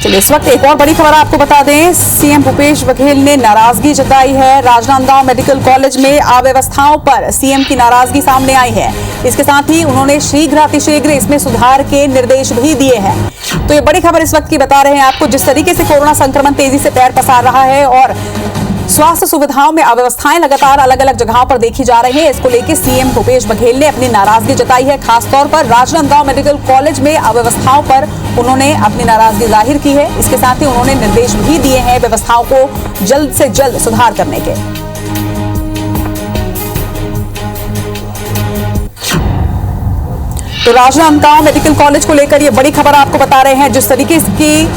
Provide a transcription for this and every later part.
चलिए इस वक्त एक और बड़ी खबर आपको बता दें, सीएम भूपेश बघेल ने नाराजगी जताई है। राजनांदगांव मेडिकल कॉलेज में अव्यवस्थाओं पर सीएम की नाराजगी सामने आई है। इसके साथ ही उन्होंने शीघ्र इसमें सुधार के निर्देश भी दिए हैं। तो ये बड़ी खबर इस वक्त की बता रहे हैं आपको। जिस तरीके से कोरोना संक्रमण तेजी से पैर पसार रहा है और स्वास्थ्य सुविधाओं में अव्यवस्थाएं लगातार अलग अलग जगहों पर देखी जा रही हैं, इसको लेकर सीएम भूपेश बघेल ने अपनी नाराजगी जताई है। खासतौर पर राजनांदगांव मेडिकल कॉलेज में अव्यवस्थाओं पर उन्होंने अपनी नाराजगी जाहिर की है। इसके साथ ही उन्होंने निर्देश भी दिए हैं व्यवस्थाओं को जल्द से जल्द सुधार करने के। तो राजनांदगांव मेडिकल कॉलेज को लेकर ये बड़ी खबर आपको बता रहे हैं। जिस तरीके की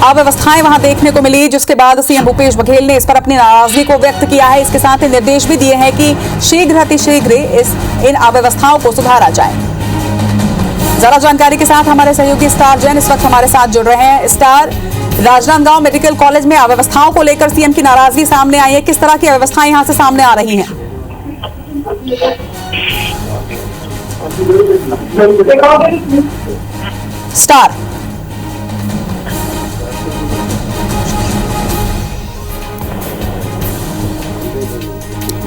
अव्यवस्थाएं वहां देखने को मिली, जिसके बाद सीएम भूपेश बघेल ने इस पर अपनी नाराजगी को व्यक्त किया है। इसके साथ ही निर्देश भी दिए हैं कि शीघ्र इन अव्यवस्थाओं को सुधारा जाए। ज्यादा जानकारी के साथ हमारे सहयोगी स्टार जैन इस वक्त हमारे साथ जुड़ रहे हैं। स्टार, राजनांदगांव मेडिकल कॉलेज में अव्यवस्थाओं को लेकर सीएम की नाराजगी सामने आई है, किस तरह की अव्यवस्थाएं यहां से सामने आ रही हैं? स्टार,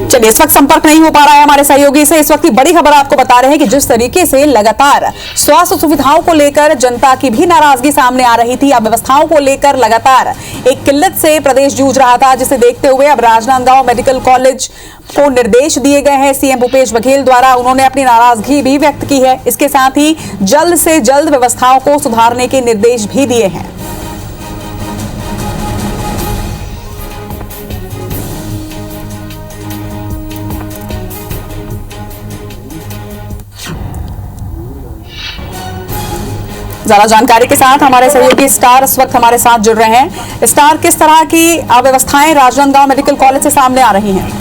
चलिए इस वक्त संपर्क नहीं हो पा रहा है हमारे सहयोगी से। इस वक्त की बड़ी खबर आपको बता रहे हैं कि जिस तरीके से लगातार स्वास्थ्य सुविधाओं को लेकर जनता की भी नाराजगी सामने आ रही थी, अव्यवस्थाओं को लेकर लगातार एक किल्लत से प्रदेश जूझ रहा था, जिसे देखते हुए अब राजनांदगांव मेडिकल कॉलेज को निर्देश दिए गए हैं सीएम भूपेश बघेल द्वारा। उन्होंने अपनी नाराजगी भी व्यक्त की है। इसके साथ ही जल्द से जल्द व्यवस्थाओं को सुधारने के निर्देश भी दिए हैं। ज्यादा जानकारी के साथ हमारे सहयोगी स्टार इस वक्त हमारे साथ जुड़ रहे हैं। स्टार, किस तरह की अव्यवस्थाएं राजनांदगांव मेडिकल कॉलेज से सामने आ रही हैं?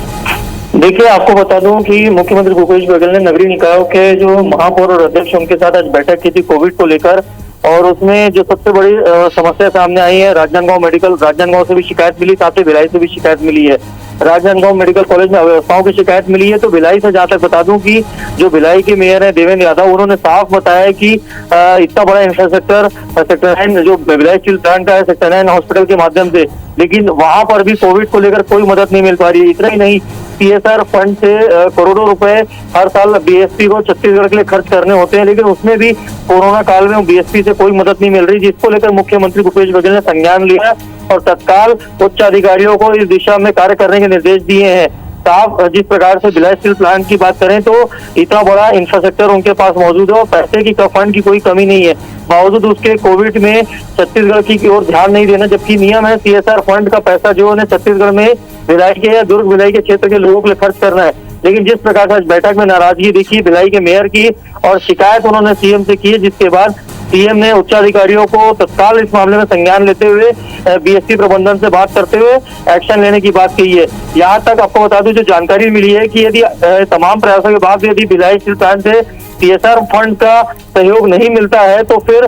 देखिए, आपको बता दूं कि मुख्यमंत्री भूपेश बघेल ने नगरीय निकायों के जो महापौर और अध्यक्ष उनके साथ आज बैठक की थी कोविड को लेकर, और उसमें जो सबसे बड़ी समस्या सामने आई है, राजनांदगांव से भी शिकायत मिली, साथ ही भिलाई से भी शिकायत मिली है। राजनांदगांव मेडिकल कॉलेज में अव्यवस्थाओं की शिकायत मिली है। तो भिलाई से जहां तक बता दूं कि जो भिलाई के मेयर है देवेंद्र यादव, उन्होंने साफ बताया कि इतना बड़ा इंफ्रास्ट्रक्चर सेक्टर 9 जो भिलाई स्टील प्लांट का है, सेक्टर 9 हॉस्पिटल के माध्यम से, लेकिन वहां पर भी कोविड को लेकर कोई मदद नहीं मिल पा रही है। इतना ही नहीं, CSR फंड से करोड़ों रुपए हर साल BSP को छत्तीसगढ़ के लिए खर्च करने होते हैं, लेकिन उसमें भी कोरोना काल में BSP से कोई मदद नहीं मिल रही, जिसको लेकर मुख्यमंत्री भूपेश बघेल ने संज्ञान लिया और तत्काल उच्च अधिकारियों को इस दिशा में कार्य करने के निर्देश दिए हैं। साफ जिस प्रकार से भिलाई स्टील प्लांट की बात करें तो इतना बड़ा इंफ्रास्ट्रक्चर उनके पास मौजूद है और पैसे की फंड की कोई कमी नहीं है, बावजूद उसके कोविड में छत्तीसगढ़ की ओर ध्यान नहीं देना, जबकि नियम है CSR फंड का पैसा जो उन्हें छत्तीसगढ़ में भिलाई के या दुर्ग भिलाई के क्षेत्र के लोगों के लिए खर्च करना है। लेकिन जिस प्रकार से आज बैठक में नाराजगी दिखी भिलाई के मेयर की और शिकायत उन्होंने सीएम से की है, जिसके बाद सीएम ने उच्चाधिकारियों को तत्काल इस मामले में संज्ञान लेते हुए BSP प्रबंधन से बात करते हुए एक्शन लेने की बात कही है। यहाँ तक आपको बता दूं, जो जानकारी मिली है कि यदि तमाम प्रयासों के बाद यदि भिलाई स्टील प्लांट से CSR फंड का सहयोग नहीं मिलता है तो फिर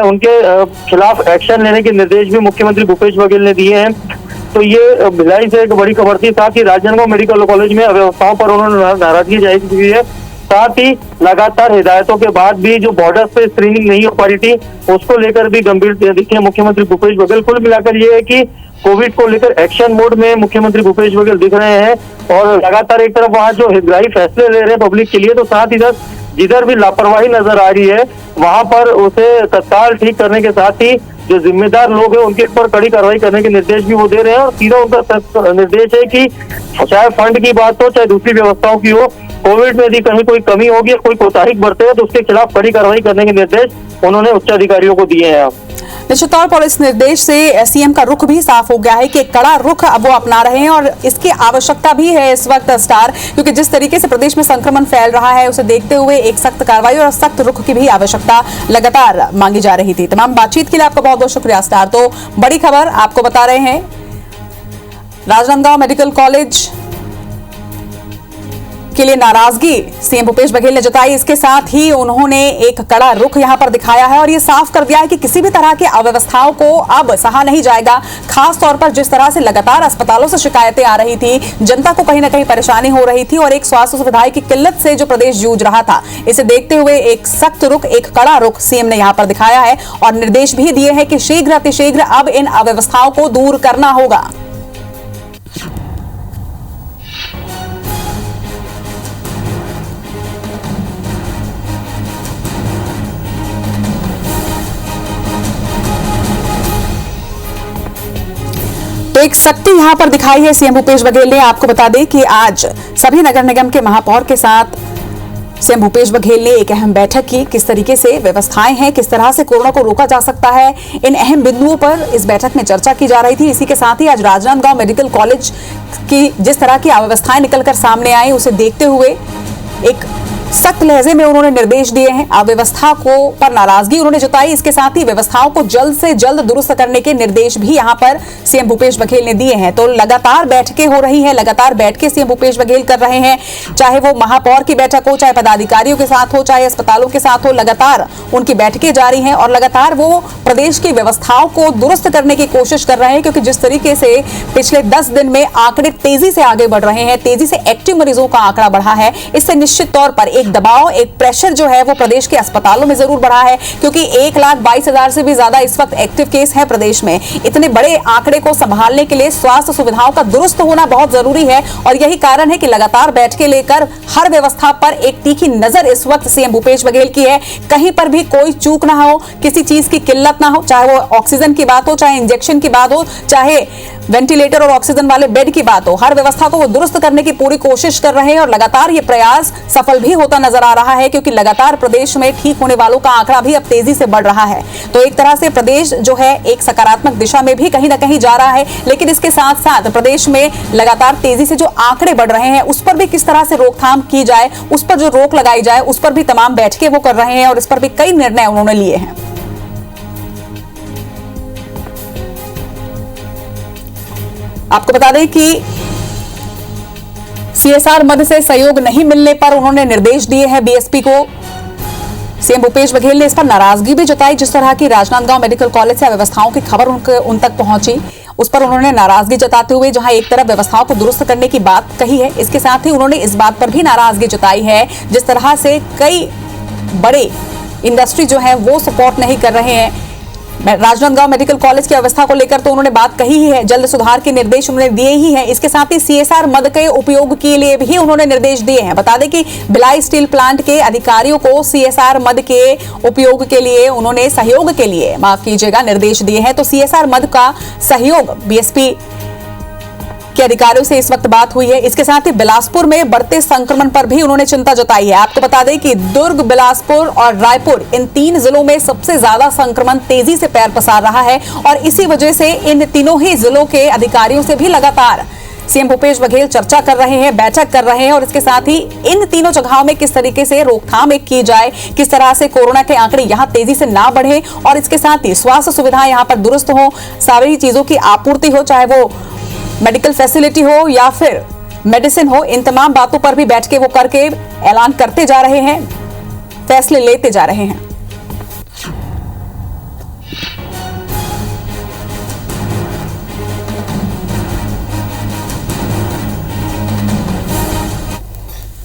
उनके खिलाफ एक्शन लेने के निर्देश भी मुख्यमंत्री भूपेश बघेल ने दिए हैं। तो ये भिलाई से एक बड़ी खबर थी। साथ ही राजनांदगांव मेडिकल कॉलेज में अव्यवस्थाओं पर उन्होंने नाराजगी जाहिर की है। साथ ही लगातार हिदायतों के बाद भी जो बॉर्डर पे स्क्रीनिंग नहीं हो पा रही थी, उसको लेकर भी गंभीर दिखे मुख्यमंत्री भूपेश बघेल। कुल मिलाकर ये है कि कोविड को लेकर एक्शन मोड में मुख्यमंत्री भूपेश बघेल दिख रहे हैं और लगातार एक तरफ वहाँ जो हितग्राही फैसले ले रहे हैं पब्लिक के लिए, तो साथ ही साथ जिधर भी लापरवाही नजर आ रही है वहां पर उसे तत्काल ठीक करने के साथ ही जो जिम्मेदार लोग हैं उनके ऊपर कड़ी कार्रवाई करने के निर्देश भी वो दे रहे हैं। और सीधा उनका निर्देश है कि चाहे फंड की बात हो चाहे दूसरी व्यवस्थाओं की हो, कोविड में यदि कहीं कोई कमी होगी, कोई कोताही बरते है तो उसके खिलाफ कड़ी कार्रवाई करने के निर्देश उन्होंने उच्चाधिकारियों को दिए हैं। निश्चित तौर पर इस निर्देश से सीएम का रुख भी साफ हो गया है कि एक कड़ा रुख अब वो अपना रहे हैं और इसकी आवश्यकता भी है इस वक्त स्टार, क्योंकि जिस तरीके से प्रदेश में संक्रमण फैल रहा है उसे देखते हुए एक सख्त कार्रवाई और सख्त रुख की भी आवश्यकता लगातार मांगी जा रही थी। तमाम बातचीत के लिए आपका बहुत बहुत शुक्रिया स्टार। तो बड़ी खबर आपको बता रहे हैं, राजनांदगांव मेडिकल कॉलेज के लिए नाराजगी सीएम भूपेश बघेल ने जताई। इसके साथ ही उन्होंने एक कड़ा रुख यहां पर दिखाया है और ये साफ कर दिया है कि किसी भी तरह की अव्यवस्थाओं को अब सहा नहीं जाएगा। खास तौर पर जिस तरह से लगातार अस्पतालों से शिकायतें आ रही थी, जनता को कहीं ना कहीं परेशानी हो रही थी और एक स्वास्थ्य सुविधाएं की किल्लत से जो प्रदेश जूझ रहा था, इसे देखते हुए एक सख्त रुख, एक कड़ा रुख सीएम ने यहां पर दिखाया है और निर्देश भी दिए हैं कि शीघ्र अतिशीघ्र अब इन अव्यवस्थाओं को दूर करना होगा। तो एक शक्ति यहां पर दिखाई है सीएम भूपेश बघेल ने। आपको बता दें कि आज सभी नगर निगम के महापौर के साथ सीएम भूपेश बघेल ने एक अहम बैठक की। किस तरीके से व्यवस्थाएं हैं, किस तरह से कोरोना को रोका जा सकता है, इन अहम बिंदुओं पर इस बैठक में चर्चा की जा रही थी। इसी के साथ ही आज राजनांदगांव मेडिकल कॉलेज की जिस तरह की अव्यवस्थाएं निकलकर सामने आई, उसे देखते हुए एक सख्त लहजे में उन्होंने निर्देश दिए हैं। अव्यवस्था को पर नाराजगी उन्होंने जताई। इसके साथ ही व्यवस्थाओं को जल्द से जल्द दुरुस्त करने के निर्देश भी यहां पर सीएम भूपेश बघेल ने दिए हैं। तो लगातार बैठकें हो रही हैं, लगातार बैठकें सीएम भूपेश बघेल कर रहे हैं, चाहे वो महापौर की बैठक हो, चाहे पदाधिकारियों के साथ हो, चाहे अस्पतालों के साथ हो, लगातार उनकी बैठकें जारी हैं और लगातार वो प्रदेश की व्यवस्थाओं को दुरुस्त करने की कोशिश कर रहे हैं। क्योंकि जिस तरीके से पिछले 10 दिन में आंकड़े तेजी से आगे बढ़ रहे हैं, तेजी से एक्टिव मरीजों का आंकड़ा बढ़ा है, इससे निश्चित तौर पर एक दबाव, एक प्रेशर जो है वो प्रदेश के अस्पतालों में जरूर बढ़ा है। क्योंकि 1,22,000 से भी ज्यादा इस वक्त एक्टिव केस है प्रदेश में। इतने बड़े आंकड़े को संभालने के लिए स्वास्थ्य सुविधाओं का दुरुस्त होना बहुत जरूरी है और यही कारण है कि लगातार बैठकें लेकर हर व्यवस्था पर एक तीखी नजर इस वक्त सीएम भूपेश बघेल की है। कहीं पर भी कोई चूक ना हो, किसी चीज की किल्लत ना हो, चाहे वो ऑक्सीजन की बात हो, चाहे इंजेक्शन की बात हो, चाहे वेंटिलेटर और ऑक्सीजन वाले बेड की बात हो, हर व्यवस्था को वो दुरुस्त करने की पूरी कोशिश कर रहे हैं और लगातार ये प्रयास सफल भी होता नजर आ रहा है। क्योंकि लगातार प्रदेश में ठीक होने वालों का आंकड़ा भी अब तेजी से बढ़ रहा है। तो एक तरह से प्रदेश जो है एक सकारात्मक दिशा में भी कहीं ना कहीं जा रहा है। लेकिन इसके साथ साथ प्रदेश में लगातार तेजी से जो आंकड़े बढ़ रहे हैं, उस पर भी किस तरह से रोकथाम की जाए, उस पर जो रोक लगाई जाए, उस पर भी तमाम बैठकें वो कर रहे हैं और इस पर भी कई निर्णय उन्होंने लिए हैं। आपको बता दें कि सीएसआर मद से सहयोग नहीं मिलने पर उन्होंने निर्देश दिए हैं बीएसपी को। सीएम भूपेश बघेल ने इस पर नाराजगी भी जताई। जिस तरह की राजनांदगांव मेडिकल कॉलेज से व्यवस्थाओं की खबर उन तक पहुंची, उस पर उन्होंने नाराजगी जताते हुए जहां एक तरफ व्यवस्थाओं को दुरुस्त करने की बात कही है, इसके साथ ही उन्होंने इस बात पर भी नाराजगी जताई है जिस तरह से कई बड़े इंडस्ट्री जो है वो सपोर्ट नहीं कर रहे हैं राजनांदगांव मेडिकल कॉलेज की व्यवस्था को लेकर। तो उन्होंने बात कही ही है, जल्द सुधार के निर्देश उन्होंने दिए ही हैं। इसके साथ ही सीएसआर मद के उपयोग के लिए भी उन्होंने निर्देश दिए हैं। बता दें कि भिलाई स्टील प्लांट के अधिकारियों को सीएसआर मद के उपयोग के लिए उन्होंने सहयोग के लिए निर्देश दिए हैं। तो सीएसआर मद का सहयोग बीएसपी के अधिकारियों से इस वक्त बात हुई है। इसके साथ ही बिलासपुर में बढ़ते संक्रमण पर भी उन्होंने चिंता जताई है। आपको बता दें कि दुर्ग, बिलासपुर और रायपुर, इन 3 जिलों में सबसे ज्यादा संक्रमण तेजी से पैर पसार रहा है और इसी वजह से इन तीनों ही जिलों के अधिकारियों से भी लगातार सीएम भूपेश बघेल चर्चा कर रहे हैं, बैठक कर रहे हैं और इसके साथ ही इन तीनों जगहों में किस तरीके से रोकथाम की जाए, किस तरह से कोरोना के आंकड़े यहां तेजी से ना बढ़े और इसके साथ ही स्वास्थ्य सुविधाएं यहां पर दुरुस्त हो, सारी चीजों की आपूर्ति हो, चाहे वो मेडिकल फैसिलिटी हो या फिर मेडिसिन हो, इन तमाम बातों पर भी बैठ के वो करके ऐलान करते जा रहे हैं, फैसले लेते जा रहे हैं।